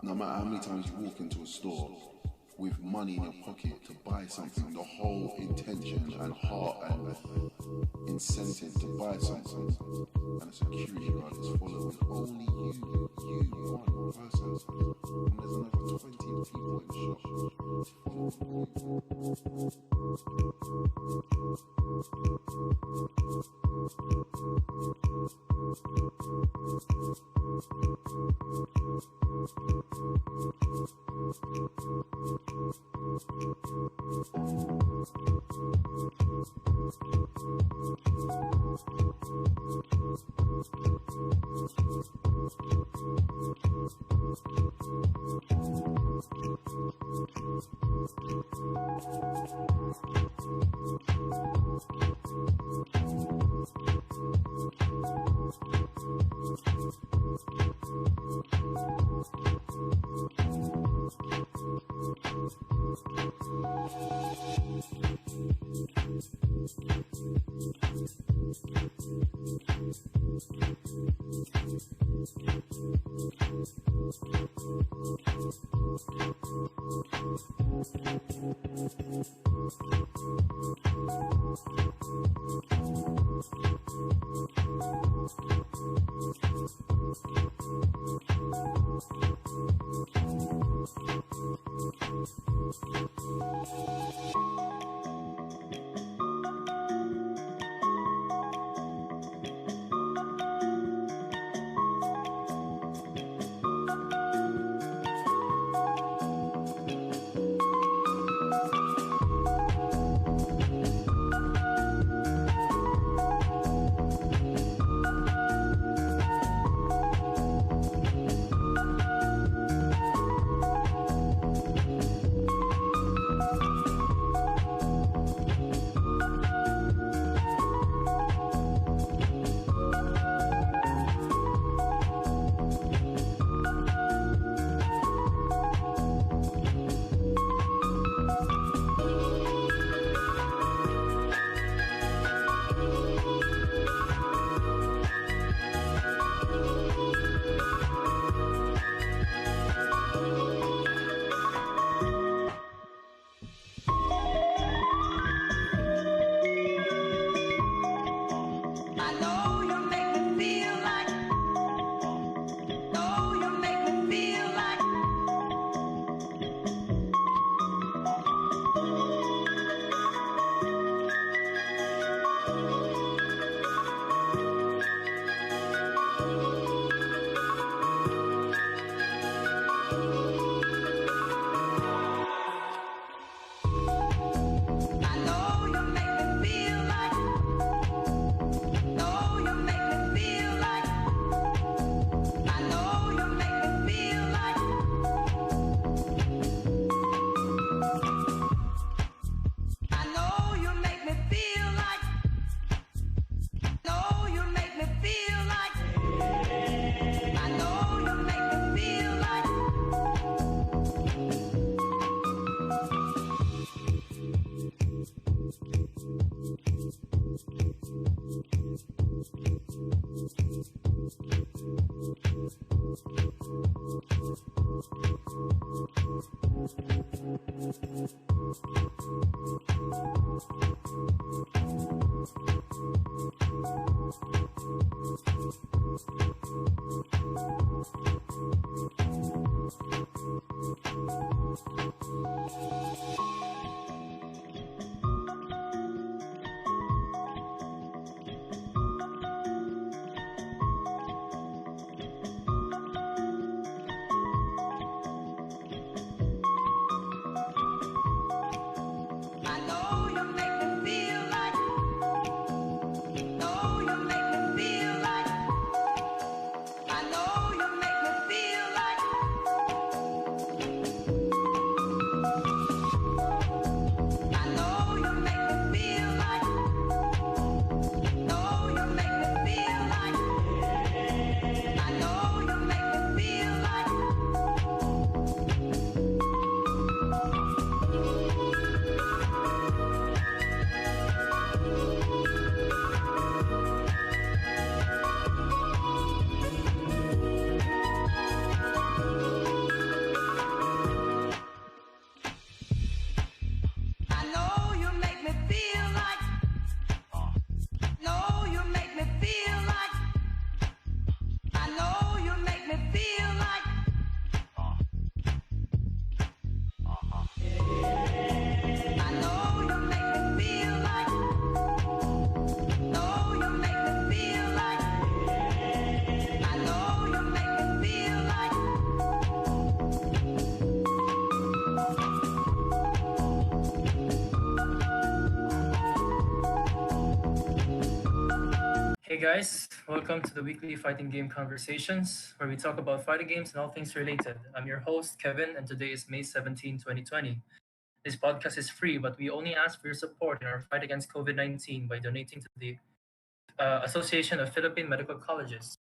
no matter how many times you walk into a store with money in your pocket to buy something, the whole intention and heart and incentive to buy something, and a security guard is following only you, one person, and there's another 20 people in the shop following Hey guys, welcome to the weekly fighting game conversations where we talk about fighting games and all things related. I'm your host, Kevin, and today is May 17, 2020. This podcast is free, but we only ask for your support in our fight against COVID 19 by donating to the Association of Philippine Medical Colleges.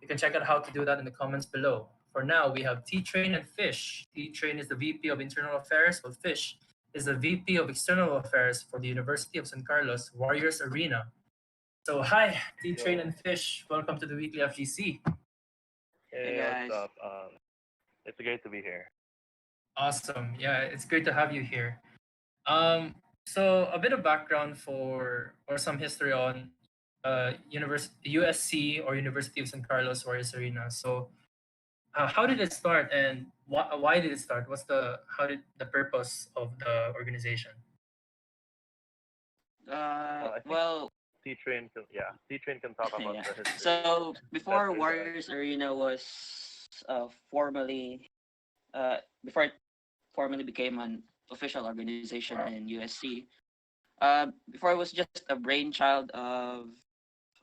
You can check out how to do that in the comments below. For now, we have T Train and Fish. T Train is the VP of Internal Affairs, while Fish is the VP of External Affairs for the University of San Carlos Warriors Arena. So, hi, T Train Yo, and Fish. Welcome to the Weekly FGC. Hey hey, what's guys. up? It's great to be here. Awesome. Yeah, it's great to have you here. Um, so a bit of background for or some history on USC or University of San Carlos Warriors Arena. So how did it start and why did it start? What's the how did the purpose of the organization? I think Well, T Train can talk about yeah. the history So before better than I Warriors can. Arena was formally, before it formally became an official organization in USC, before it was just a brainchild of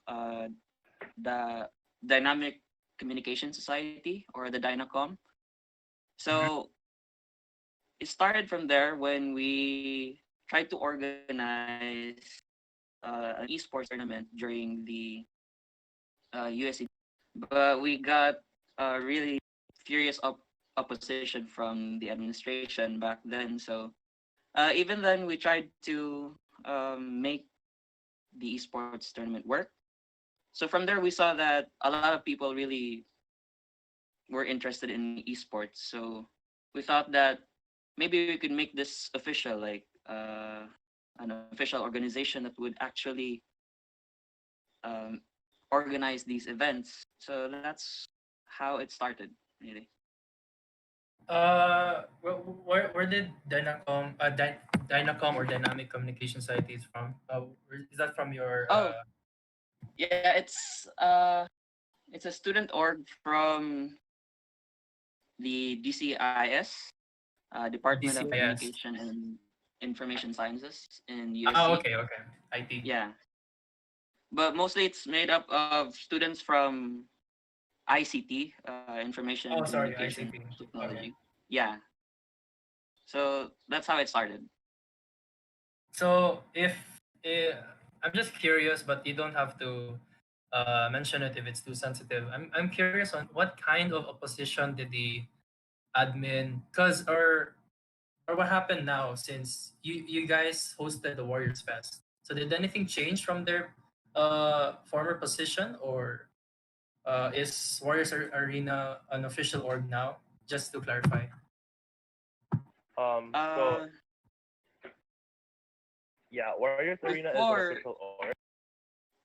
uh, the Dynamic Communication Society, or the Dynacom. Mhm. So it started from there when we tried to organize an esports tournament during the USC, but we got really furious opposition from the administration back then. So even then, we tried to make the esports tournament work. So from there, we saw that a lot of people really were interested in esports. So we thought that maybe we could make this official, like an official organization that would actually um, organize these events. So that's how it started, really. Where did Dynacom or Dynamic Communication Society is from? Is that from your Oh, yeah, it's a student org from the DCIS, Department of DCIS? Communication and Information Sciences in Oh, USC. okay, okay. IT. Yeah, but mostly it's made up of students from ICT, Information and Oh, sorry, Communication ICT. Okay. Technology. Yeah, so that's how it started. So if I'm just curious, but you don't have to mention it if it's too sensitive. I'm curious on what kind of opposition did the admin, cause or what happened now since you guys hosted the Warriors Fest. So did anything change from their former position, or is Arena an official org now? Just to clarify. So Uh, yeah, Warriors Arena is an before, official org.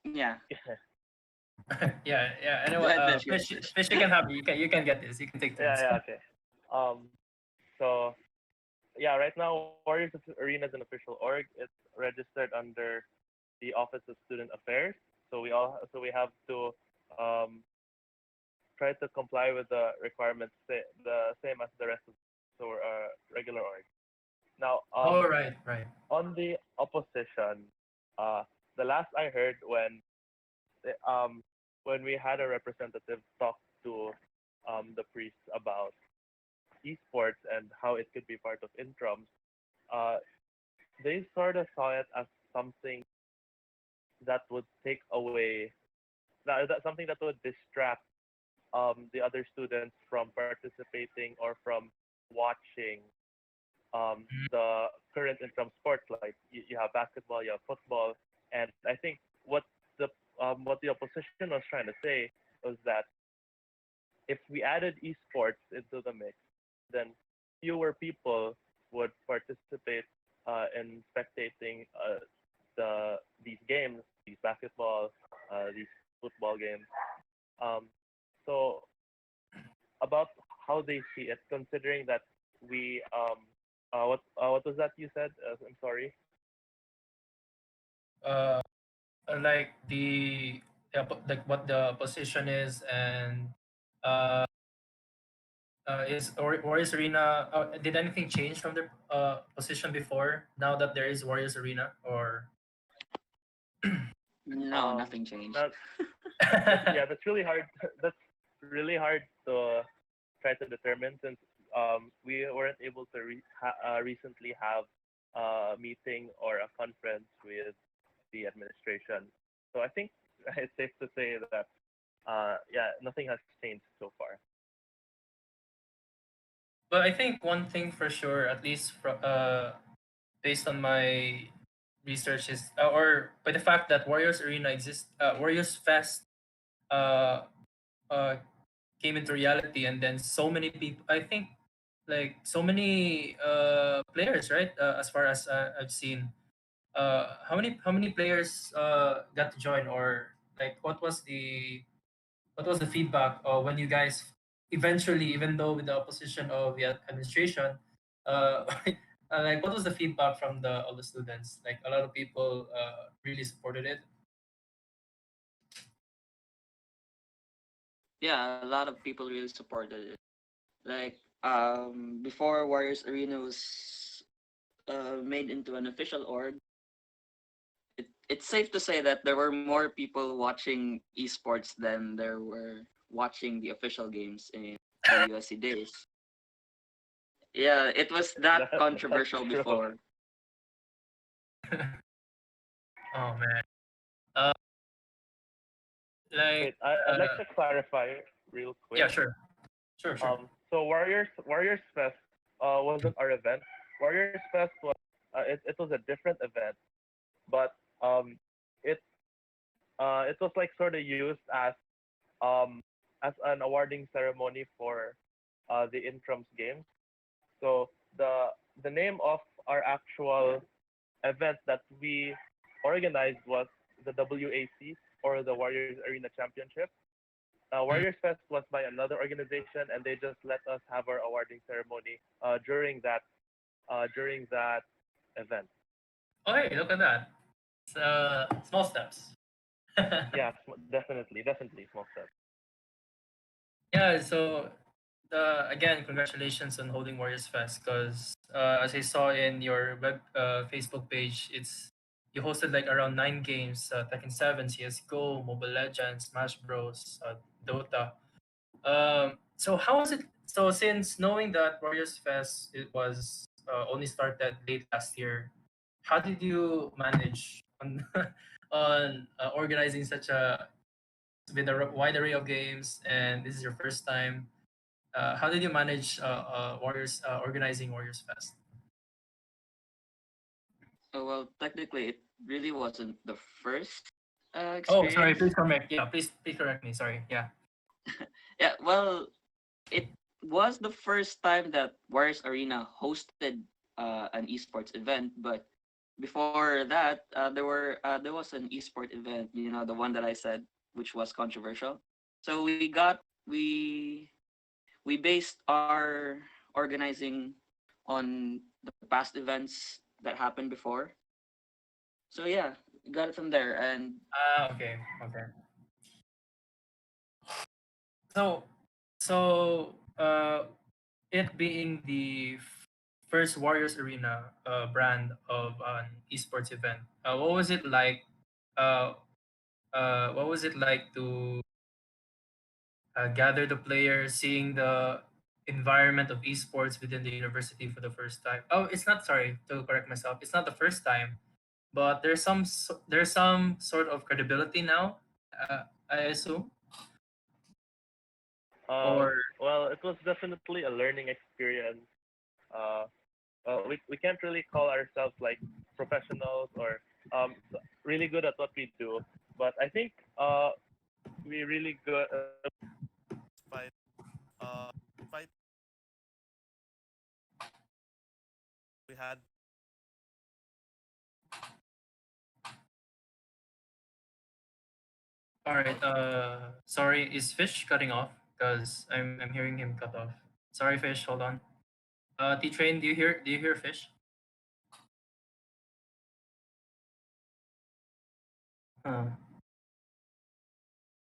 yeah, Yeah. go Anyway, ahead, Fish. Go ahead, fish, Fish. fish. You can have it. You can get this. You can take turns. Yeah, okay. Um, so yeah, right now Warriors Arena is an official org. It's registered under the Office of Student Affairs. So we have to um try to comply with the requirements the same as the rest of our regular org. Now, Oh, right. on the opposition, uh, the last I heard when we had a representative talk to the priests about esports and how it could be part of intrams, uh, they sort of saw it as something that would take away something that would distract the other students from participating or from watching the current interim sports. Like you have basketball, you have football, and I think the what the opposition was trying to say was that if we added esports into the mix, then fewer people would participate in spectating these games, these basketball, these football games. Um, so about how they see it, considering that we what was that you said? I'm sorry. Uh, like like what the position is, and uh, Warriors Arena. Did anything change from their position before? Now that there is Warriors Arena, or No, Um, nothing changed. that, that's really hard. That's really hard to try to determine since we weren't able to recently have a meeting or a conference with the administration. So I think it's safe to say that nothing has changed so far. But I think one thing for sure, at least based on my research, is or by the fact that Warriors Arena exists, Warriors Fest uh, uh, came into reality, and then so many people. I think like so many players, right? As far as I've seen, how many players got to join, or like what was the feedback when you guys eventually, even though with the opposition of the administration, uh, like what was the feedback from the all the students? Like a lot of people really supported it. Yeah, a lot of people really supported it. Like before Warriors Arena was made into an official org, it's safe to say that there were more people watching esports than there were watching the official games in the USC days. Yeah, it was that That's controversial true. before. Oh man, uh, like Wait, I'd like to clarify real quick. yeah, sure, sure, sure. So Warriors Fest wasn't our event. Warriors Fest was it was a different event, but it it was like sort of used um as an awarding ceremony for the intrams games. So the name of our actual event that we organized was the WAC, or the Warriors Arena Championship. Mm. Warriors Fest was by another organization, and they just let us have our awarding ceremony during that event. Oh hey, look at that. It's, small steps. Yeah, definitely small steps. Yeah, so again, congratulations on holding Warriors Fest. Because as I saw in your Facebook page, it's you hosted like around 9 games: Tekken 7, CS:GO, Mobile Legends, Smash Bros, Dota. So how was it? So since knowing that Warriors Fest it was only started late last year, how did you manage on on organizing such a with a wide array of games, and this is your first time? How did you manage Warriors organizing Warriors Fest? Oh, well, technically, it really wasn't the first Oh, sorry. experience. Please correct. Yeah, please correct me. Sorry. Yeah. Yeah, well, it was the first time that Warriors Arena hosted an esports event, but before that, there was an esport event, you know, the one that I said, which was controversial. So we based our organizing on the past events that happened before. So yeah, got it from there, and Okay. Okay. So so it being the first Warriors Arena brand of an esports event, what was it like? Uh, what was it like to gather the players, seeing the environment of esports within the university for the first time? Oh, it's not. Sorry to correct myself. It's not the first time, but there's some sort of credibility now. I assume, or Well, it was definitely a learning experience. Uh, we can't really call ourselves like professionals or really good at what we do, but I think we really good fight fight we had. all right. Sorry, is Fish cutting off? Because I'm hearing him cut off. Sorry, Fish. Hold on. T Train, do you hear Fish? Uh,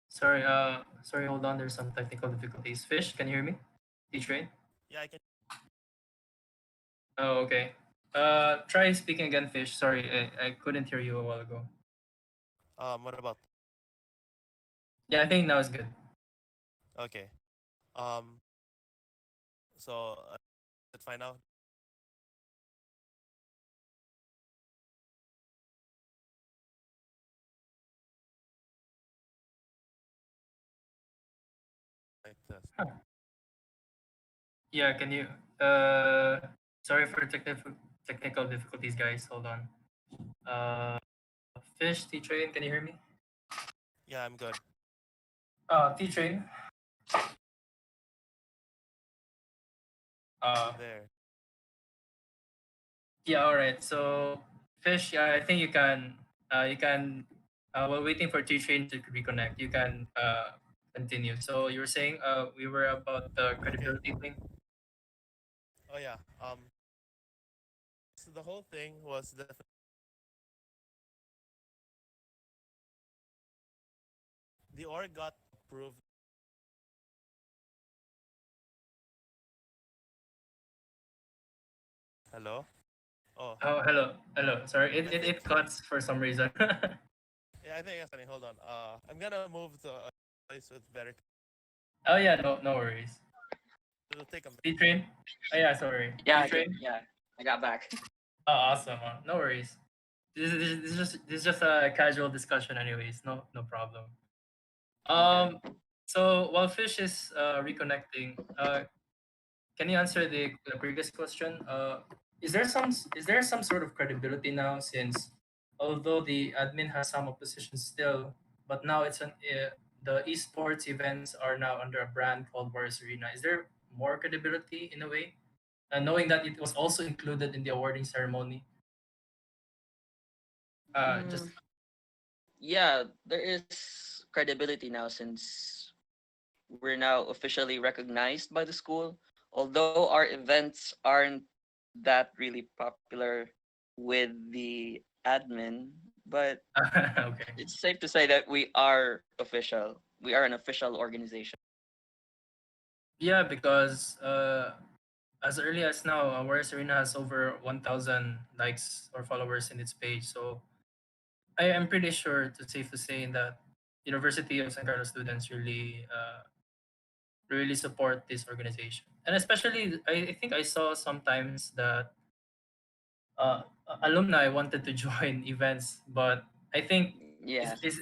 sorry. Sorry. Hold on. There's some technical difficulties. Fish, can you hear me? T Train. Yeah, I can. Oh, okay. Try speaking again, Fish. Sorry, I couldn't hear you a while ago. What about? Yeah, I think now is good. Okay. Um. So let's find out like this. Yeah, can you? Uh, Sorry for technical difficulties, guys. Hold on. Uh, Fish, T Train, can you hear me? Yeah, I'm good. T Train. Uh, There. yeah, all right. So, Fish, yeah, I think you can. You can. While waiting for T Train to reconnect, you can continue. So you were saying we were about the Okay. credibility thing. Oh yeah. So the whole thing was definitely the org got approved. Hello. Oh, Oh, hello, hello. Sorry, I it think. cuts for some reason. Yeah, I think it's funny. Hold on. I'm gonna move to a place with better. Oh yeah, no worries. It'll take a minute. T Train. Oh yeah, sorry. Yeah, T Train. yeah, I got back. Oh, awesome. No worries. This is just a casual discussion, anyways. No problem. Okay. Um, so while Fish is reconnecting, can you answer the previous question? Is there some sort of credibility now, since although the admin has some opposition still, but now the esports events are now under a brand called Warriors Arena. Is there more credibility in a way, knowing that it was also included in the awarding ceremony? Just Mm, yeah, there is credibility now since we're now officially recognized by the school. Although our events aren't that really popular with the admin, but okay. it's safe to say that we are official. We are an official organization. Yeah, because as early as now, Warriors Arena has over 1,000 likes or followers in its page. So I am pretty sure it's safe to say that University of San Carlos students really support this organization, and especially I think I saw sometimes that alumni wanted to join events, but I think Yeah. is is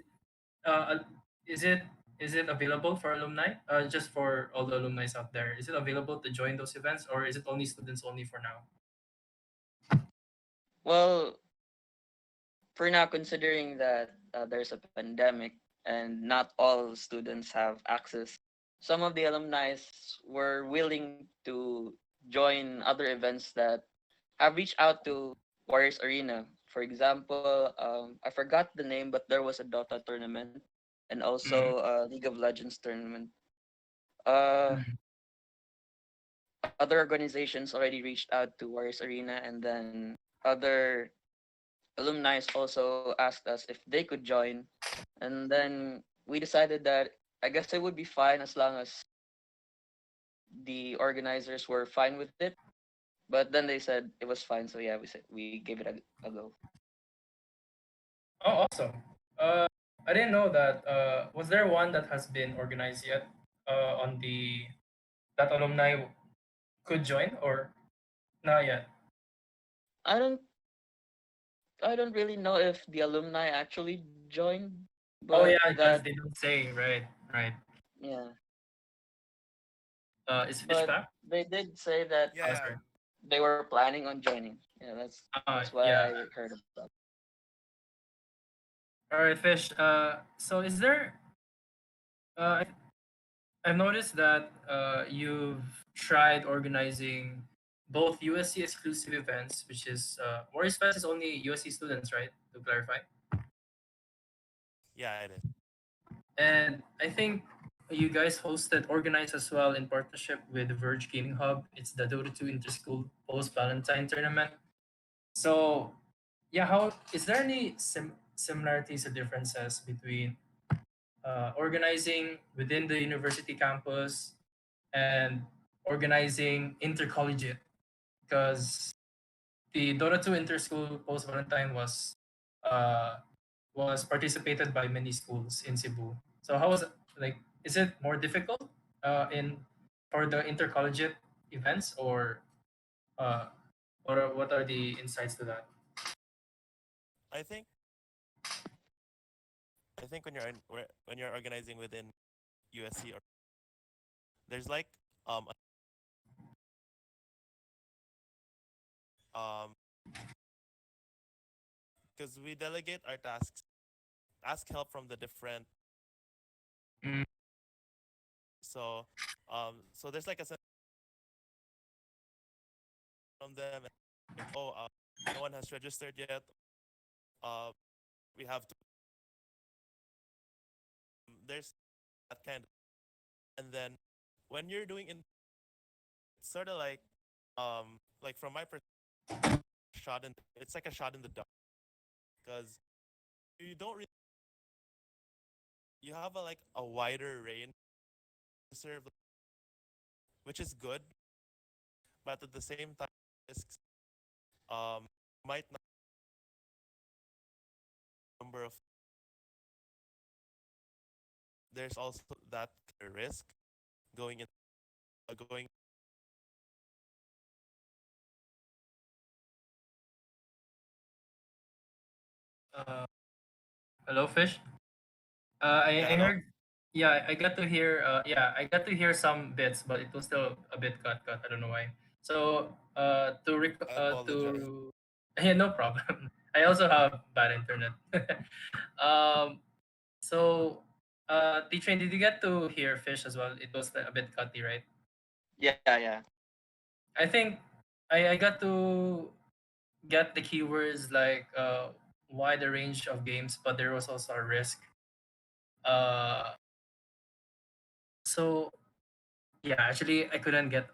uh, is it is it available for alumni? Just for all the alumni out there, is it available to join those events, or is it only students only for now? Well, for now, considering that there's a pandemic and not all students have access, some of the alumni were willing to join other events that have reached out to Warriors Arena. For example, I forgot the name, but there was a Dota tournament and Mhm. also a League of Legends tournament. Uh, Mhm. Other organizations already reached out to Warriors Arena, and then other alumni also asked us if they could join, and then we decided that I guess it would be fine as long as the organizers were fine with it. But then they said it was fine, so yeah, we gave it a go. Oh, awesome. Uh, I didn't know that. Was there one that has been organized yet? On the that alumni could join, or not yet? I don't I don't really know if the alumni actually joined, Oh but yeah, because that they don't say. Right, right. yeah, Is Fish but back? they did say that Yeah, Oh, yeah. sorry. they were planning on joining. Yeah, that's what Yeah. I heard about. All right, Fish. So is there? Uh, I- I've noticed that you've tried organizing both USC exclusive events, which is Warriors Fest is only USC students, right? To clarify. Yeah, it is. And I think you guys hosted, organized as well in partnership with the Verge Gaming Hub. It's the Dota 2 Interschool Post Valentine Tournament. So, yeah, how is there any similarities or differences between organizing within the university campus and organizing intercollegiate? Because the Dota 2 Interschool Post Valentine uh, was participated by many schools in Cebu. So how was it like? Is it more difficult in for the intercollegiate events, or uh, what are the insights to that? I think when you're organizing within USC, or there's like um because we delegate our tasks, ask help from the different. Mm. So there's like a sense from them, like, oh, no one has registered yet. Uh, we have to. There's that kind of, and then when you're doing in, it's sort of like from my perspective, it's like a shot in the dark, because you don't really, you have a wider range to serve, which is good, but at the same time, risks might not number of. There's also that risk going in, going. Uh, Hello, Fish. Yeah, I hello. heard. Yeah, I got to hear. Yeah, I got to hear some bits, but it was still a bit cut. I don't know why. So, I apologize. to yeah, no problem. I also have bad internet. um, so, T-Train, did you get to hear Fish as well? It was a bit cutty, right? Yeah. I think I got to get the keywords like wide range of games, but there was also a risk. Uh, so yeah, actually, I couldn't get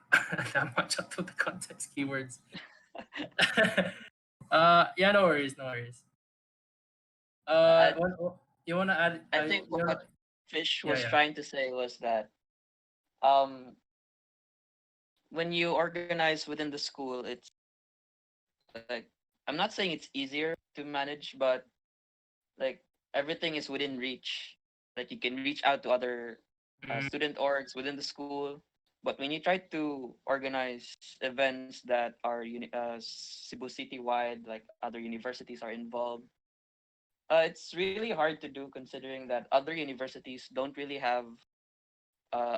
that much out of the context keywords. Yeah, no worries, no worries. I You wanna add? I think You wanna, what Fish yeah, was yeah. trying to say was that um when you organize within the school, it's like, I'm not saying it's easier to manage, but like everything is within reach. Like you can reach out to other Mm. student orgs within the school. But when you try to organize events that are Cebu City wide, like other universities are involved, it's really hard to do considering that other universities don't really have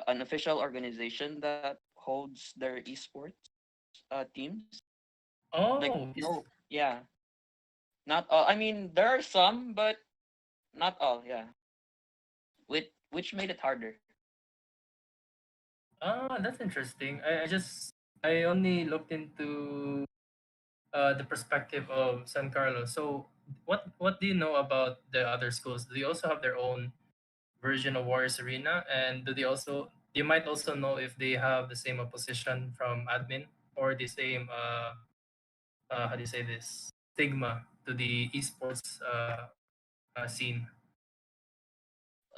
an official organization that holds their esports teams. Like Oh, no, yeah, not all. I mean, there are some, but not all. Yeah, which made it harder. that's interesting. I only looked into the perspective of San Carlos. So, what do you know about the other schools? Do they also have their own version of Warriors Arena? And you might also know if they have the same opposition from admin or the same how do you say this, stigma to the esports scene.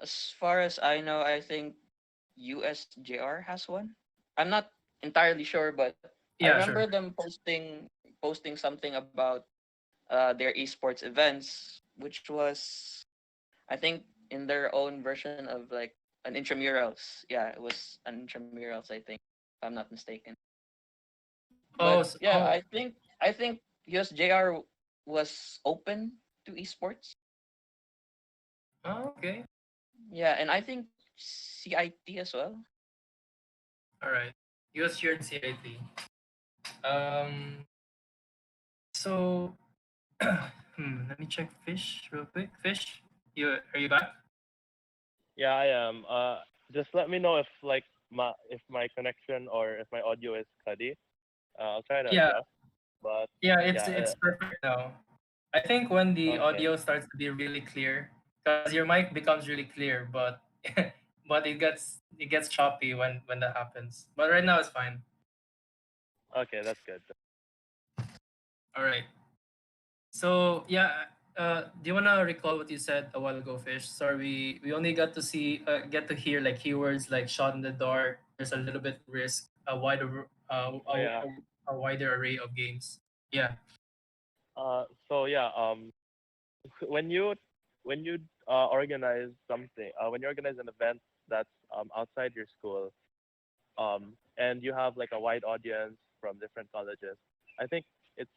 As far as I know, I think USJR has one. I'm not entirely sure, but I Yeah, remember sure. them posting something about their esports events, which was, I think, in their own version of like an intramurals. Yeah, it was an intramurals, I think, if I'm not mistaken. Oh, But yeah, oh, I think USJR was open to esports. oh, okay. Yeah, and I think CIT as well. All right. US here in CIT. Um, so let me check Fish real quick. Fish, are you back? Yeah, I am. Just let me know if my connection or if my audio is cuddy. I'll try to Yeah, adjust. But yeah. yeah, It's perfect now. I think when the okay. audio starts to be really clear, because your mic becomes really clear, but but it gets choppy when that happens. But right now it's fine. Okay, that's good. All right. So yeah, do you wanna recall what you said a while ago, Fish? Sorry, we only got to get to hear like keywords like shot in the dark. There's a little bit risk, Oh yeah. a wider array of games. Yeah. So yeah, when you when you organize something, when you organize an event that's outside your school, and you have like a wide audience from different colleges, I think it's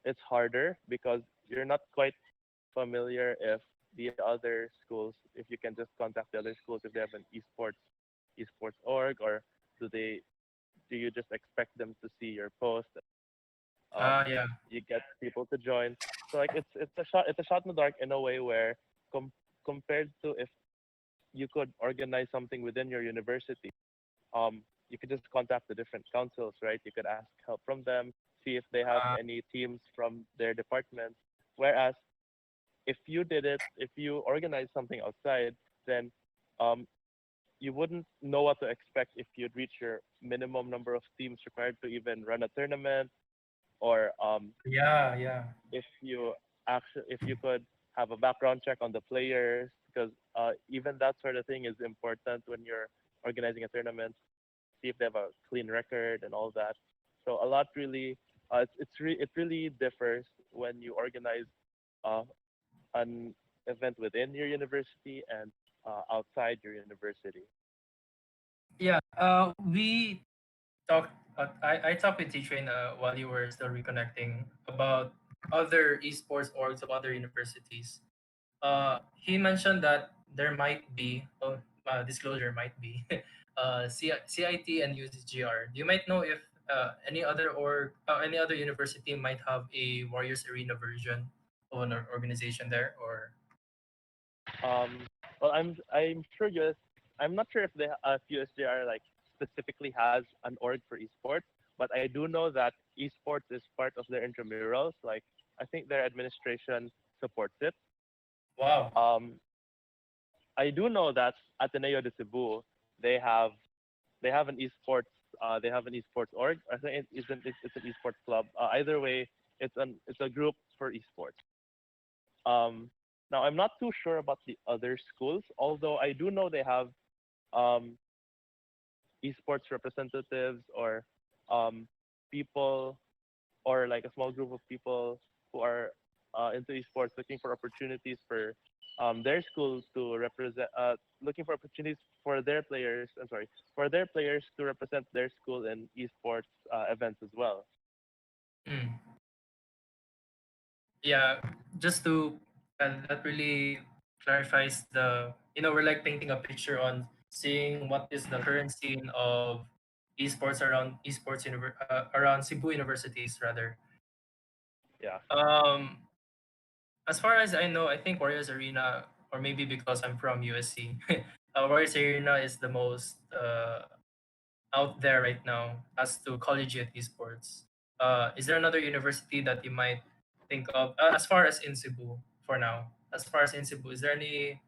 it's harder because you're not quite familiar if the other schools, if you can just contact the other schools if they have an esports org, or do they do you just expect them to see your post, Yeah. you get people to join. So like it's a shot in the dark in a way where compared to if you could organize something within your university, you could just contact the different councils, right? You could ask help from them, see if they have Uh, any teams from their department. Whereas if you organize something outside, then um, you wouldn't know what to expect if you'd reach your minimum number of teams required to even run a tournament, or yeah, yeah. if you could have a background check on the players, because even that sort of thing is important when you're organizing a tournament. See if they have a clean record and all that. So a lot really, it really differs when you organize uh, an event within your university and outside your university. Yeah. We talked. I talked with T-Train while you were still reconnecting about other esports orgs of other universities. He mentioned that there might be, disclosure might be, CIT and USGR. You might know if any other university might have a Warriors Arena version of an organization there, or Um, well, I'm sure I'm not sure if if USJR like specifically has an org for esports, but I do know that esports is part of their intramurals. Like I think their administration supports it. wow. Um, I do know that Ateneo de Cebu they have they have an esports they have an esports org. I think it's an esports club. Either way, it's a group for esports. Um, Now I'm not too sure about the other schools, although I do know they have um, esports representatives, or um, people, or like a small group of people who are into esports looking for opportunities for their school to represent, looking for opportunities for their players. I'm sorry, for their players to represent their school in esports events as well. Hmm. Yeah, just to that really clarifies the, we're like painting a picture on seeing what is the current scene of esports around Cebu universities rather. Yeah. um as far as I know, I think Warriors Arena, or maybe because I'm from USC, Warriors Arena is the most out there right now as to collegiate esports. Is there another university that you might think of, as far as in Cebu for now? As far as in Cebu, is there any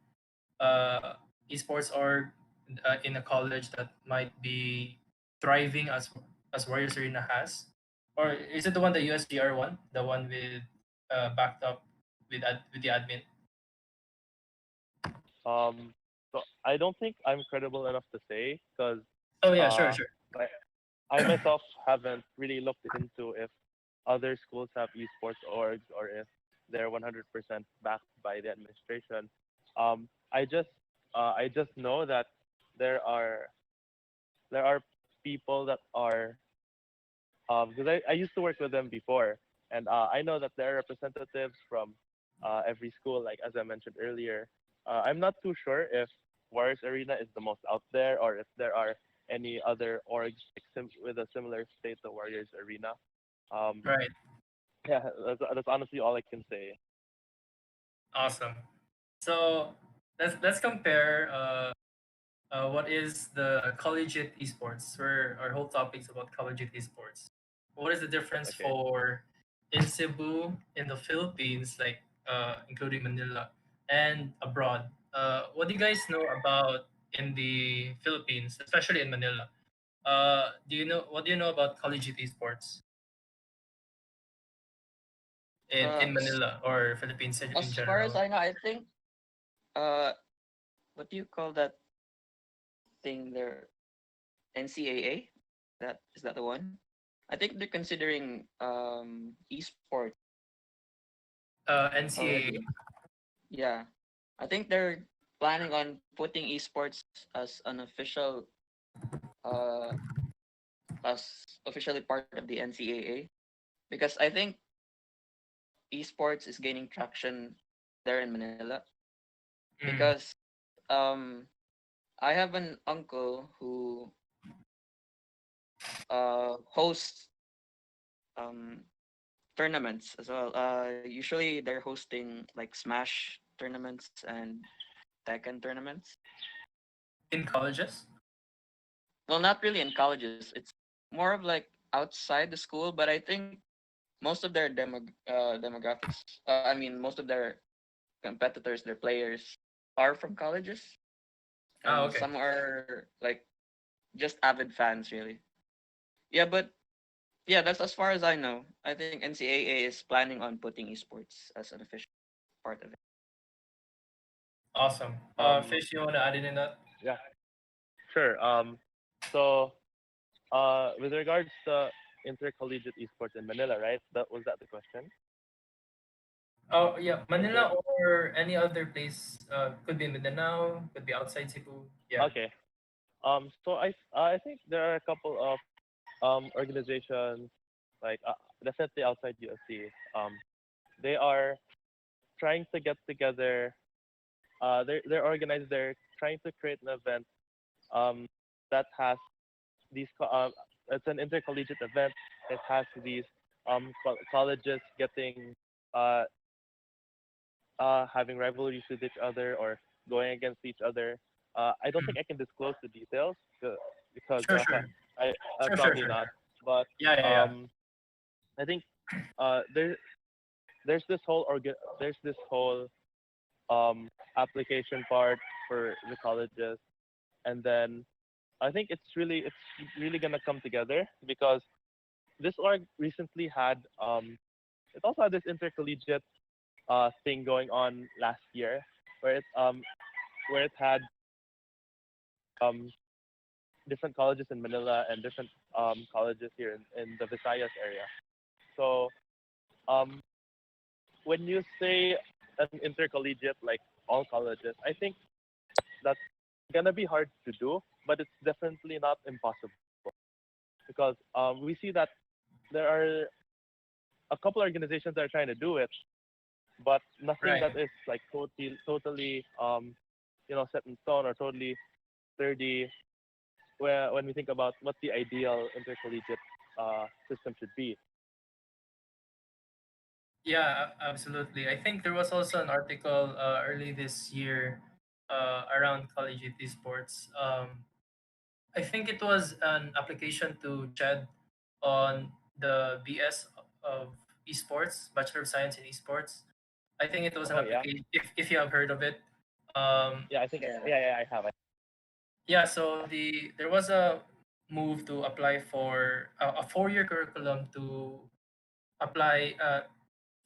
uh, esports org in a college that might be thriving as Warriors Arena has? Or is it the one, the USDR one, the one with backed up with the admin? Um, so I don't think I'm credible enough to say, because Oh yeah, sure, uh, sure. I, I myself haven't really looked into if other schools have esports orgs, or if they're 100% backed by the administration. I just know that there are there are people that are, because I used to work with them before, and I know that there are representatives from every school, like as I mentioned earlier. I'm not too sure if Warriors Arena is the most out there, or if there are any other orgs like with a similar state to Warriors Arena. Um, Right. yeah, that's honestly all I can say. Awesome. So let's compare what is the collegiate esports, where our whole topic is about collegiate esports. What is the difference Okay. for in Cebu, in the Philippines, like including Manila, and abroad? What do you guys know about in the Philippines, especially in Manila? Do you know what do you know about collegiate esports in S- Manila or Philippines in as far as general? I know, I think uh, what do you call that thing there? NCAA? That is that the one? I think they're considering esports NCAA. already. Yeah. I think they're planning on putting esports as an official, uh, as officially part of the NCAA, because I think esports is gaining traction there in Manila. Mm. Because um, I have an uncle who hosts um tournaments as well. Usually they're hosting like Smash tournaments and Tekken tournaments. In colleges? Well, not really in colleges. It's more of like outside the school, but I think most of their demographics. I mean, most of their competitors, their players, are from colleges, Ah, and okay. some are like just avid fans, really. Yeah, but yeah, that's as far as I know. I think NCAA is planning on putting esports as an official part of it. Awesome. Um, Fish, you want to add in that? yeah, sure. So with regards to intercollegiate esports in Manila, right? That the question? Oh, yeah, Inter. Manila or any other place. Could be Mindanao, could be outside Cebu. Yeah. Okay. So I think there are a couple of organizations like definitely outside USC. They are trying to get together. They're organized. They're trying to create an event that has these. It's an intercollegiate event. It has these colleges getting uh, having rivalries with each other or going against each other. I don't Mm. think I can disclose the details because Sure, sure. I Sure, sure, probably sure, not. sure. But Yeah, yeah, yeah. um, I think there there's this whole application part for the colleges, and then I think it's really gonna come together because this org recently had it also had this intercollegiate thing going on last year where it had um different colleges in Manila and different colleges here in the Visayas area. So um when you say an intercollegiate like all colleges, I think that's gonna be hard to do, but it's definitely not impossible because we see that there are a couple organizations that are trying to do it, but nothing Right. that is like totally set in stone or totally sturdy when we think about what the ideal intercollegiate system should be. Yeah, absolutely. I think there was also an article early this year around Collegiate Esports. I think it was an application to shed on the BS of esports, Bachelor of Science in Esports. I think it was an Oh yeah, application, if you have heard of it. Um, yeah, I think Yeah. yeah, I have. yeah, so there was a move to apply for a 4-year curriculum to apply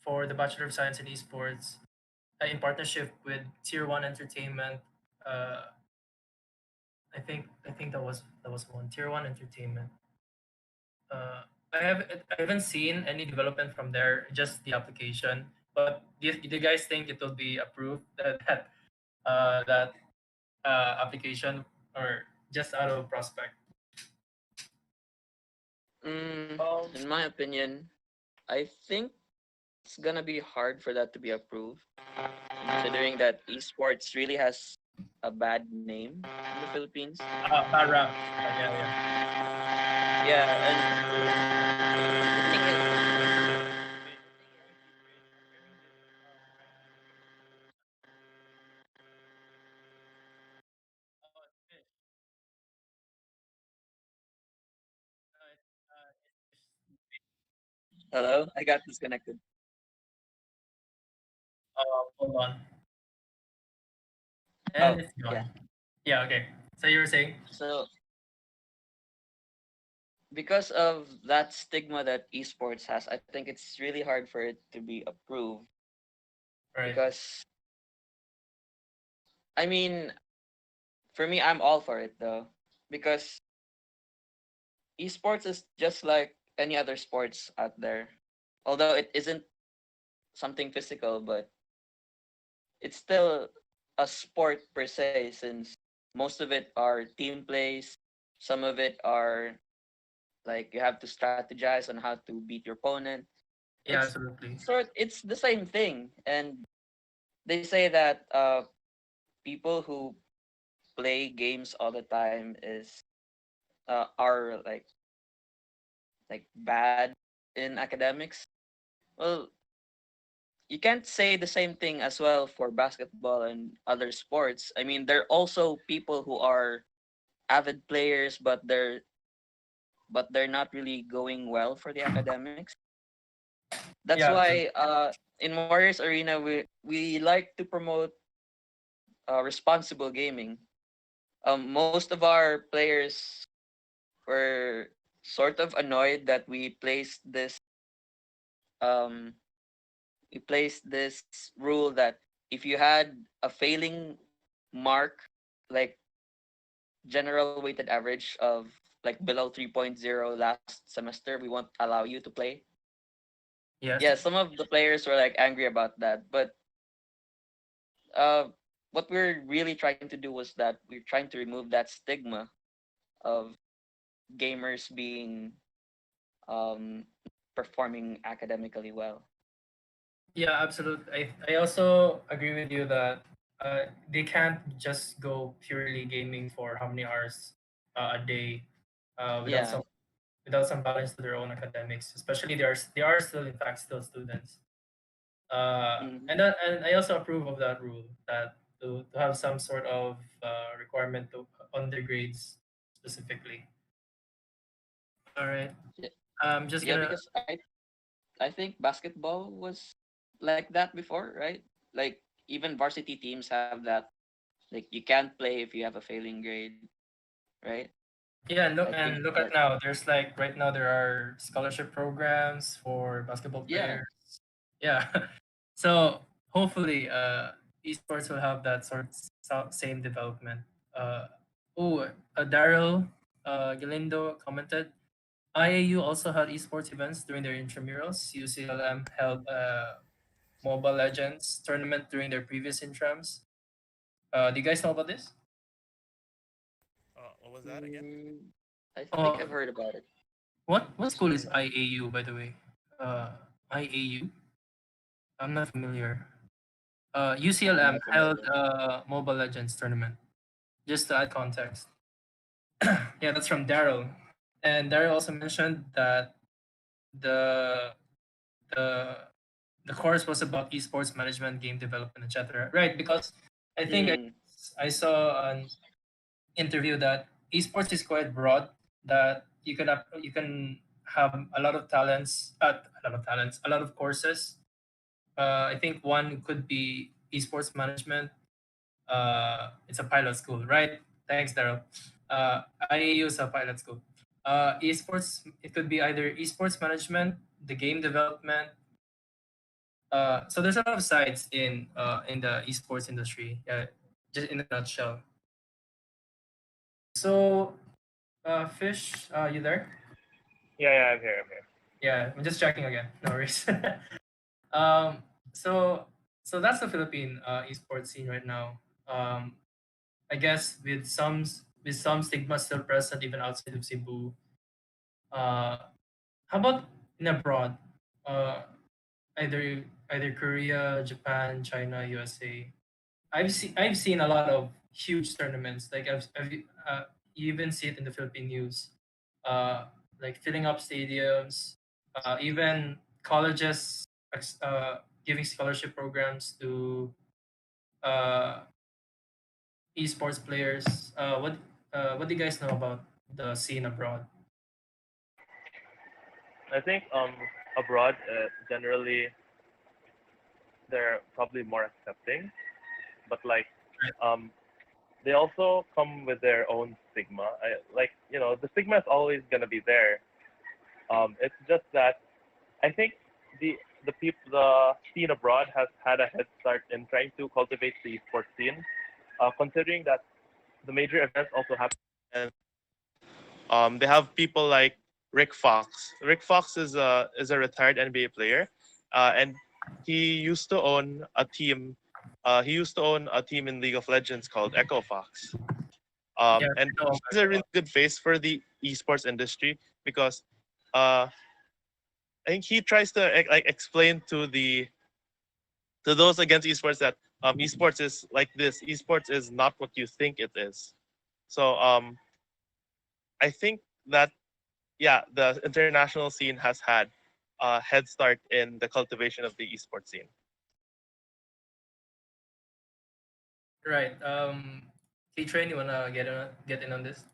for the Bachelor of Science in Esports in partnership with Tier One Entertainment. Uh, I think that was one Tier One Entertainment. Uh, I haven't seen any development from there, just the application. But do you guys think it will be approved that application, or just out of prospect? In my opinion, I think it's gonna be hard for that to be approved, considering that esports really has a bad name in the Philippines. Bad rap. Yeah, yeah. Yeah, and the thing is, hello, I got disconnected. Hold on, and Oh, it's yeah. gone. Yeah, okay. So you were saying, So because of that stigma that esports has, I think it's really hard for it to be approved right? because I mean, for me, I'm all for it though because esports is just like any other sports out there. Although it isn't something physical, but it's still a sport per se, since most of it are team plays. Some of it are like you have to strategize on how to beat your opponent. Yeah, It's absolutely. it's the same thing, and they say that people who play games all the time are like bad in academics. Well, you can't say the same thing as well for basketball and other sports. I mean, there are also people who are avid players, but they're not really going well for the academics. That's Yeah, why absolutely. in Warriors Arena we like to promote responsible gaming. Most of our players were sort of annoyed that um we placed this rule that if you had a failing mark, like general weighted average of like below 3.0 last semester, we won't allow you to play. Yes. Yeah, some of the players were like angry about that, but uh what we're really trying to do was that we're trying to remove that stigma of gamers being um performing academically well. Yeah, absolutely. I also agree with you that they can't just go purely gaming for how many hours a day without Yeah. some balance to their own academics. Especially they are still in fact still students. Hmm. And I also approve of that rule that to have some sort of requirement to on their grades specifically. All right. Yeah, I'm just yeah, gonna because I think basketball was like that before, right? Like even varsity teams have that. Like you can't play if you have a failing grade, right? Yeah, I think and look that at now. There's like right now there are scholarship programs for basketball yeah. players. Yeah. So hopefully esports will have that same development. Uh Daryl Galindo commented IAU also had esports events during their intramurals. UCLM held Mobile Legends tournament during their previous intrams. Do you guys know about this? What was that again? Mm, I think Oh, I've heard about it. what school is Sorry. IAU by the way? IAU? I'm not familiar. I'm UCLM not held familiar. a Mobile Legends tournament. Just to add context. Yeah, that's from Daryl. And Daryl also mentioned that the the the course was about esports management, game development, etc. Right? Because I think Mm, I saw an interview that esports is quite broad. That you can have a lot of talents, a lot of courses. I think one could be esports management. It's a pilot school, right? Thanks, Daryl. IAU is a pilot school. Esports, it could be either esports management, the game development. So there's a lot of sides in the esports industry. Just in a nutshell. So, Fish, you there? Yeah, I'm here. I'm here. Yeah, I'm just checking again. No worries. um, so so that's the Philippine esports scene right now. Um, I guess with some stigma still present even outside of Cebu. Uh, how about in abroad? Uh, either Korea, Japan, China, USA. I've seen a lot of huge tournaments. Like you even see it in the Philippine news. Uh, like filling up stadiums. Even colleges giving scholarship programs to uh, esports players. What do you guys know about the scene abroad? I think abroad generally they're probably more accepting, but like um they also come with their own stigma. The stigma is always gonna be there. It's just that I think the the scene abroad has had a head start in trying to cultivate the esports scene, considering that the major events also happen. And they have people like Rick Fox. Rick Fox is a retired NBA player, and he used to own a team he used to own a team in League of Legends called Echo Fox. Yeah, And I know he has a really good face for the esports industry because I think he tries to like explain to those against esports that esports is like this. Esports is not what you think it is. So I think that yeah, the international scene has had a head start in the cultivation of the esports scene. right. K-Train, you wanna get in on this?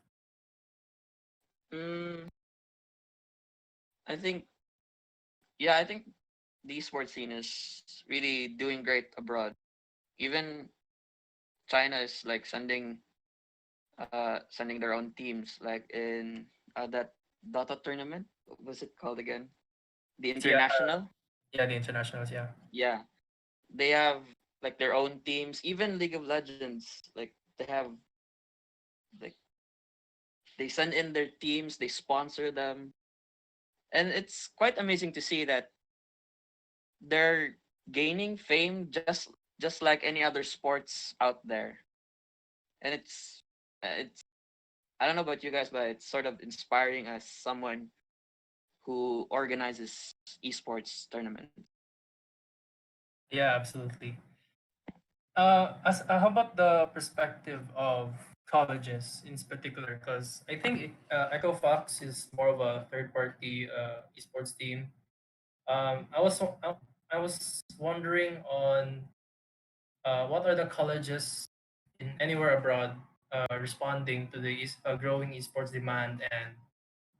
Mm, I think, yeah, I think the esports scene is really doing great abroad. Even China is like sending their own teams, like in that Dota tournament. What was it called again? The Yeah, international. yeah, the internationals. Yeah. Yeah, they have like their own teams. Even League of Legends, like they have like they send in their teams, they sponsor them, and it's quite amazing to see that they're gaining fame just like any other sports out there. And it's I don't know about you guys, but it's sort of inspiring as someone who organizes esports tournaments. Yeah, absolutely. How about the perspective of colleges in particular? Because I think Echo Fox is more of a third-party esports team. I was wondering on what are the colleges in anywhere abroad responding to the growing esports demand and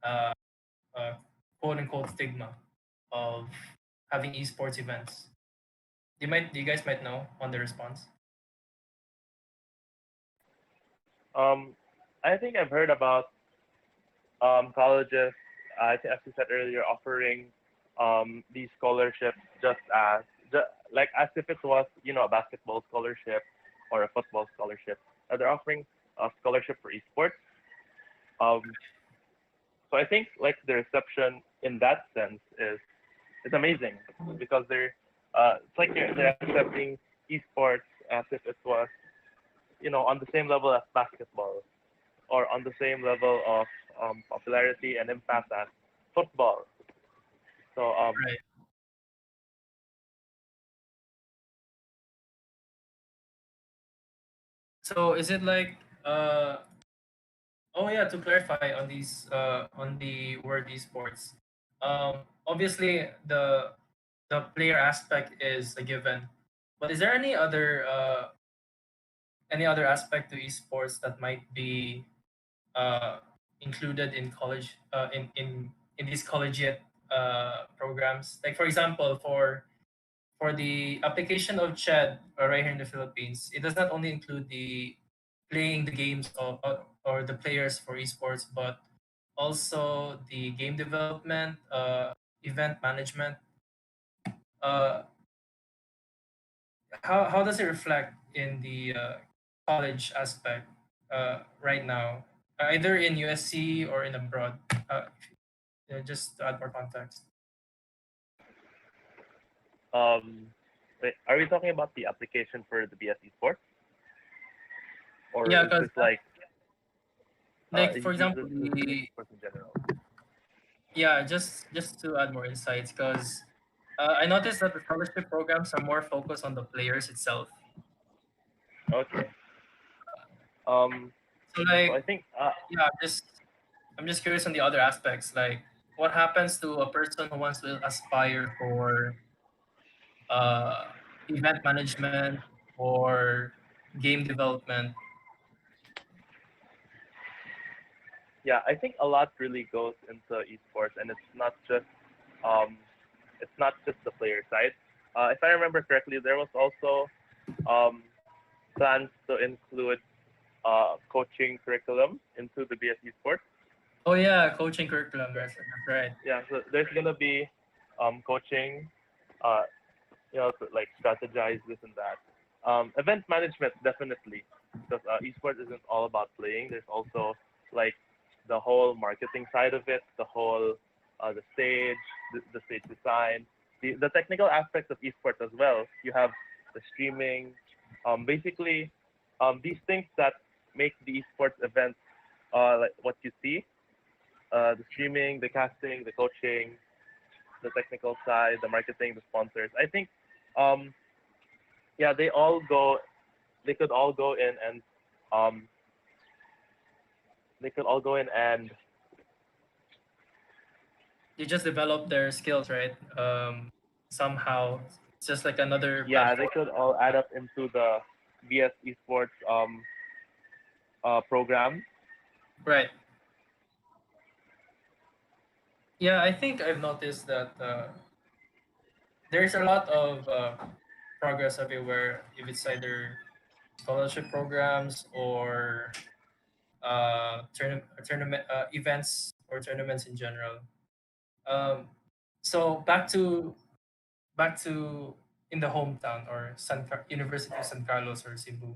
uh, uh, quote unquote stigma of having esports events. You guys might know on the response. Um, I think I've heard about colleges, as you said earlier, offering these scholarships like as if it was a basketball scholarship or a football scholarship. They're offering a scholarship for esports. Um, so I think like the reception in that sense is amazing because it's like they're accepting esports as if it was on the same level as basketball or on the same level of popularity and impact as football. So Right. So is it like oh yeah, to clarify on these on the word esports. Obviously the player aspect is a given. But is there any other aspect to esports that might be uh, included in college in these collegiate programs? Like for example, for the application of CHED right here in the Philippines, it does not only include the playing the games or the players for esports, but also the game development, event management. Uh, how does it reflect in the college aspect right now, either in USC or in abroad? Just to add more context. um, wait, are we talking about the application for the BSE Sports, or Yeah, is because this like like for example, this is sports in general? yeah, just to add more insights, because I noticed that the scholarship programs are more focused on the players itself. Okay. Um, So so I like, think yeah, I'm just curious on the other aspects, like what happens to a person who wants to aspire for uh, event management or game development. yeah, I think a lot really goes into esports, and um, it's not just the player side. If I remember correctly, there was also um, plans to include coaching curriculum into the BSE Sports. Oh yeah, coaching curriculum. That's right. Yeah, so there's gonna be coaching, uh, to like strategize this and that. Event management definitely, because esports isn't all about playing. There's also like the whole marketing side of it, the whole the stage, the stage design, the technical aspects of esports as well. You have the streaming, Basically, these things that make the esports events like what you see, the streaming, the casting, the coaching, the technical side, the marketing, the sponsors. I think, um, yeah, they all go. They could all go in and um, they could all go in and They just develop their skills, right? Somehow, it's just like another yeah, they platform. could all add up into the BS esports program. Right. Yeah, I think I've noticed that there's a lot of progress everywhere, if it's either scholarship programs or tournament events or tournaments in general. Um, so back to in the hometown or University of San Carlos or Cebu.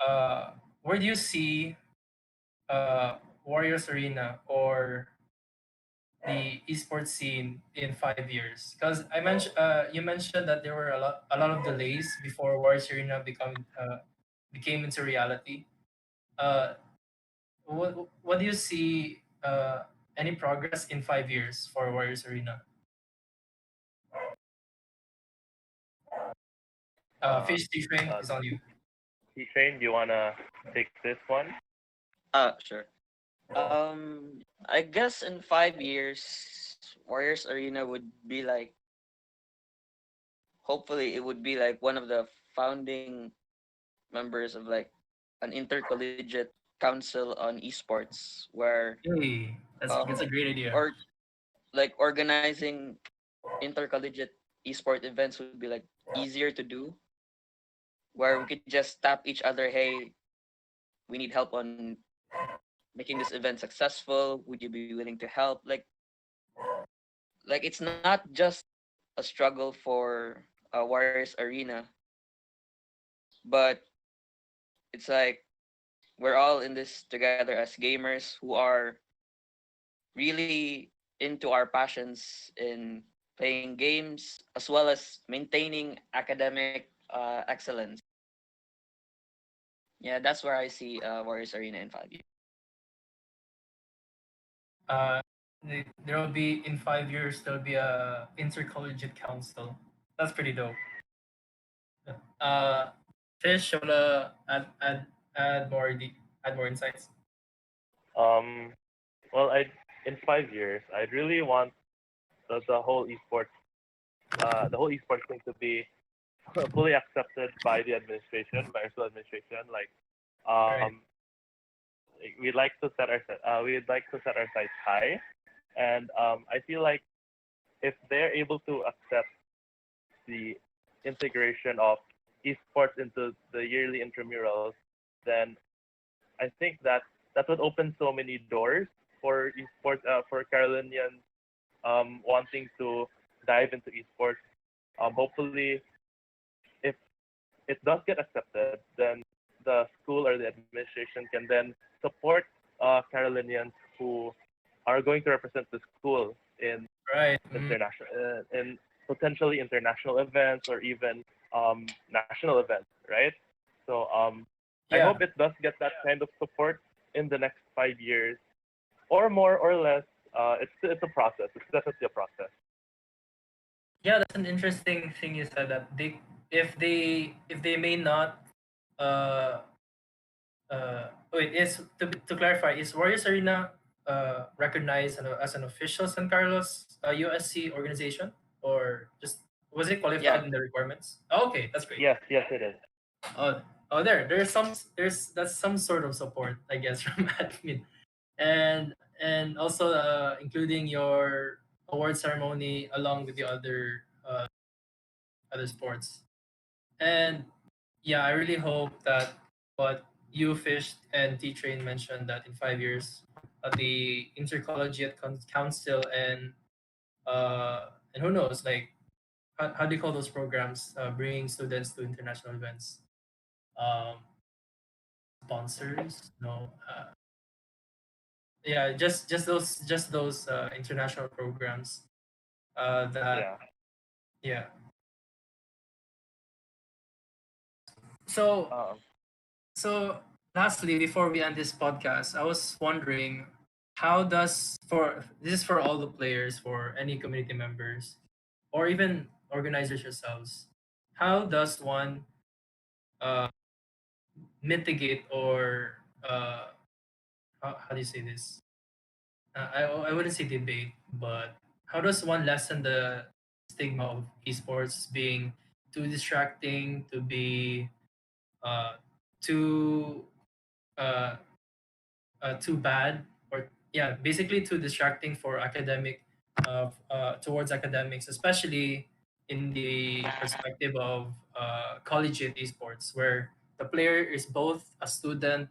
Uh, where do you see Warriors Arena or the esports scene in 5 years? Because you mentioned that there were a lot of delays before Warriors Arena became into reality. Uh, what do you see? Any progress in 5 years for Warriors Arena? Uh, Fish Train uh, is on you. Train, do you wanna take this one? Sure. I guess in 5 years, Warriors Arena would be like, hopefully, it would be like one of the founding members of like an intercollegiate council on esports, where Hey, that's a um great idea. or like organizing intercollegiate esport events would be like easier to do, where we could just tap each other, hey, we need help on making this event successful, would you be willing to help? Like it's not just a struggle for Warriors Arena, but it's like we're all in this together as gamers who are really into our passions in playing games as well as maintaining academic excellence. Yeah, that's where I see Warriors Arena in 5 years. Uh, there will be in 5 years. There'll be a intercollegiate council. That's pretty dope. Uh, Fish, you wanna add more insights? Um, well, I in 5 years, I'd really want the whole esports thing to be fully accepted by the administration, by our school administration. Like, Right. um, we'd like to set our sights high, and I feel like if they're able to accept the integration of esports into the yearly intramurals, then I think that that would open so many doors for esports for Carolinians wanting to dive into esports. Hopefully, if it does get accepted, then the school or the administration can then support Carolinians who are going to represent the school in Right. in potentially international events or even national events, right? So I Yeah. hope it does get that kind of support in the next 5 years, or more or less. It's a process. It's definitely a process. Yeah, that's an interesting thing you said that if they may not uh wait, to clarify, is Warriors Arena recognized as an official San Carlos USC organization, or just was it Yeah, qualified in the requirements? Oh, okay, that's great. Yes, yes, it is. Oh, there's that's some sort of support, I guess, from admin, and also including your award ceremony along with the other sports. And yeah, I really hope that what you Fish and T Train mentioned, that in 5 years, the intercollegiate council and who knows, like how do you call those programs, bringing students to international events, um, sponsors? No, yeah, just those international programs. That Yeah. yeah, So Um, so lastly, before we end this podcast, I was wondering, how does for this is for all the players, for any community members, or even organizers yourselves, how does one uh, mitigate or how do you say this? I wouldn't say debate, but how does one lessen the stigma of esports being too distracting, to be uh, too uh, too bad, or yeah, basically too distracting for academic towards academics, especially in the perspective of collegiate esports, where the player is both a student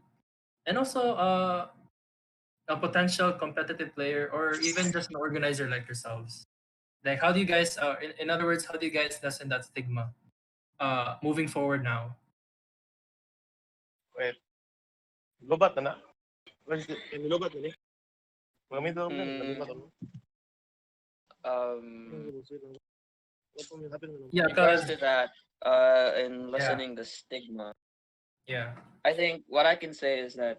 and also a potential competitive player, or even just an organizer like yourselves. Like, how do you guys in other words, how do you guys lessen that stigma moving forward now? wait, lobat na na. Nilobat na ni. Magamit ako na, Mm, nalibat ako. um, Yeah, in regards because to that, in yeah, lessening the stigma, yeah, I think what I can say is that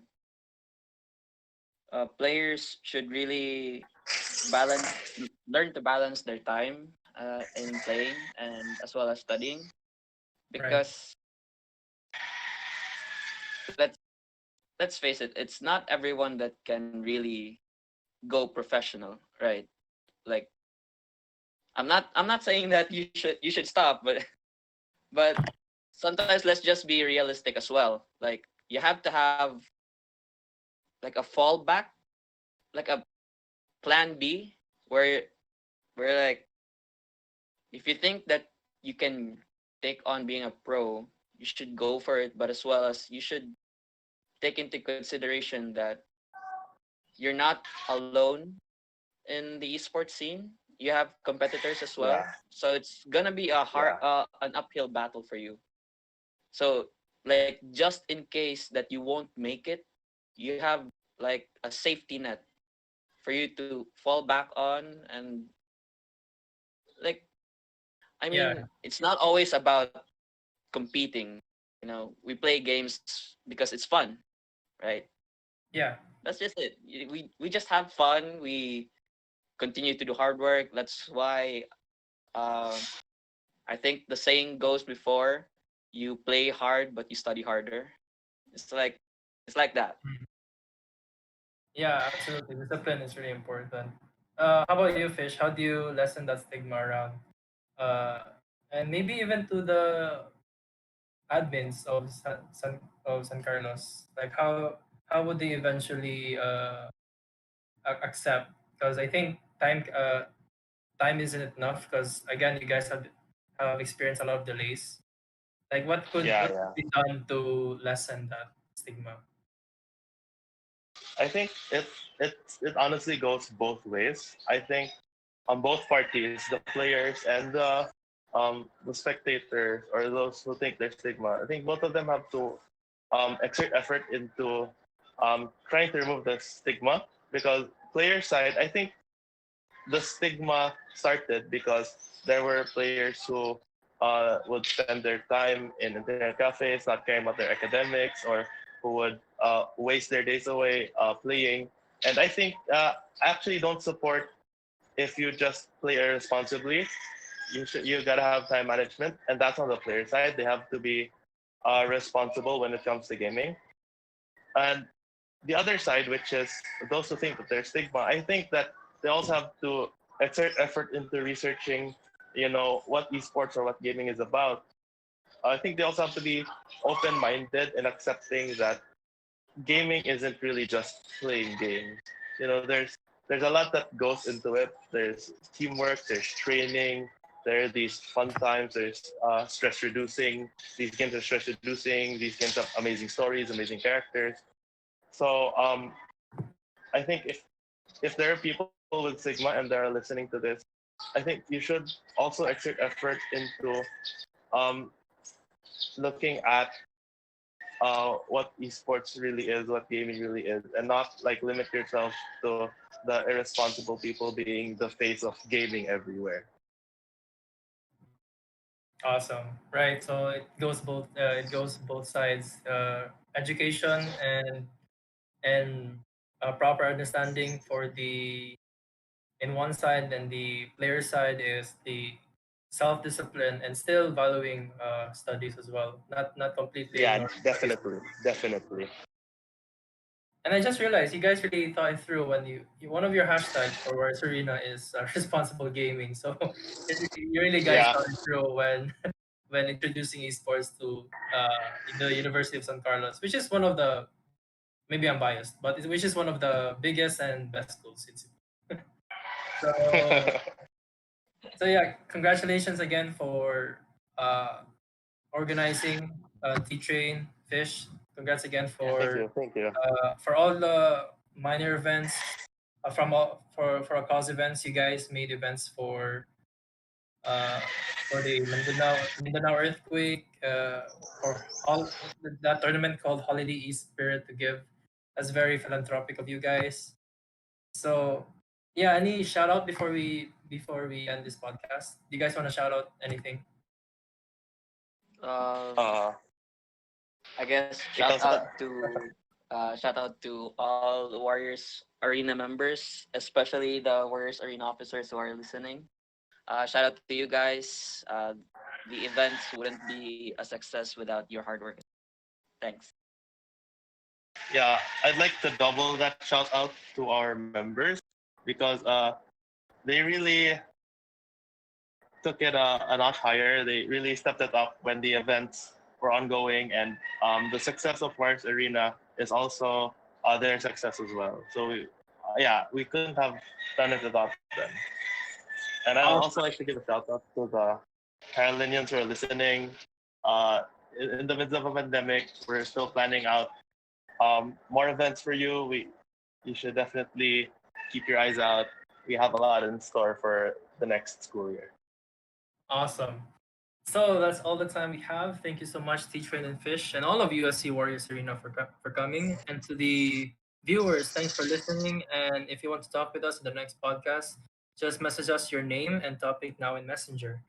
players should really balance, learn to balance their time in playing and as well as studying, right, because let's let's face it, it's not everyone that can really go professional, right? Like, I'm not saying that you should stop, but but sometimes let's just be realistic as well. Like, you have to have like a fallback, like a plan B, where like, if you think that you can take on being a pro, you should go for it. But as well as, you should take into consideration that you're not alone in the esports scene. You have competitors as well, Yeah, so it's gonna be a hard, yeah. an uphill battle for you. So, like, just in case that you won't make it, you have like a safety net for you to fall back on. And like, I yeah, mean, it's not always about competing. We play games because it's fun, right? yeah. That's just it. We just have fun. We continue to do hard work. That's why, um, I think the saying goes before, you play hard but you study harder. It's like that. Mm. Yeah, absolutely. Discipline is really important. How about you, Fish? How do you lessen that stigma around, uh, and maybe even to the admins of San Carlos? Like, how would they eventually accept? Because I think time isn't enough. Because again, you guys have experienced a lot of delays. Like, Yeah, what yeah. could be done to lessen that stigma? I think it honestly goes both ways. I think on both parties, the players and the spectators or those who think they're stigma, I think both of them have to exert effort into trying to remove the stigma, because player side, I think the stigma started because there were players who would spend their time in internet cafes, not caring about their academics, or who would waste their days away playing. And I think I actually don't support if you just play irresponsibly. You gotta have time management, and that's on the player side. They have to be responsible when it comes to gaming. And the other side, which is those who think that there's stigma, I think that they also have to exert effort into researching, what esports or what gaming is about. I think they also have to be open-minded and accepting that gaming isn't really just playing games. There's a lot that goes into it. There's teamwork, there's training, there are these fun times, there's stress reducing. These games are stress reducing. These games have amazing stories, amazing characters. So I think if there are people with Sigma and they're listening to this, I think you should also exert effort into um, looking at what esports really is, what gaming really is, and not like limit yourself to the irresponsible people being the face of gaming everywhere. Awesome. Right. So it goes both sides. Education and proper understanding for the in one side, and the player side is the self discipline and still valuing studies as well. Not completely Yeah, ignoring studies. definitely, definitely. And I just realized you guys really thought it through when one of your hashtags for Wars Arena is responsible gaming. So you really guys Yeah. thought it through when when introducing esports to the University of San Carlos, which is one of the, maybe I'm biased, but which is one of the biggest and best schools in Cebu. So so yeah, congratulations again for uh, organizing T-Train Fish. Congrats again Yeah. Thank you, thank you. for all the minor events, from all for our cause events. You guys made events uh, for the Mindanao earthquake, for all that tournament called Holiday East Spirit to give. That's very philanthropic of you guys. So yeah, any shout out before we end this podcast? Do you guys want to shout out anything? Um, Uh, I guess ikaw sa... shout out to all the Warriors Arena members, especially the Warriors Arena officers who are listening. Shout out to you guys. The events wouldn't be a success without your hard work. Thanks. Yeah, I'd like to double that shout out to our members because they really took it a notch higher. They really stepped it up when the events were ongoing, and the success of Mars Arena is also their success as well. So yeah, we couldn't have done it without them. And I'd Oh, also like to give a shout out to the Carolinians who are listening. Uh, in the midst of a pandemic, we're still planning out more events for you. You should definitely keep your eyes out. We have a lot in store for the next school year. awesome. So that's all the time we have. Thank you so much, T-Train and Fish, and all of USC Warriors Arena for coming. And to the viewers, thanks for listening. And if you want to talk with us in the next podcast, just message us your name and topic now in Messenger.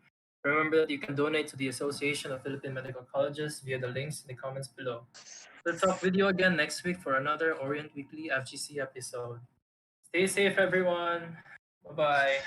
Remember that you can donate to the Association of Philippine Medical Colleges via the links in the comments below. We'll talk with you again next week for another Orient Weekly FGC episode. Stay safe, everyone. Bye bye.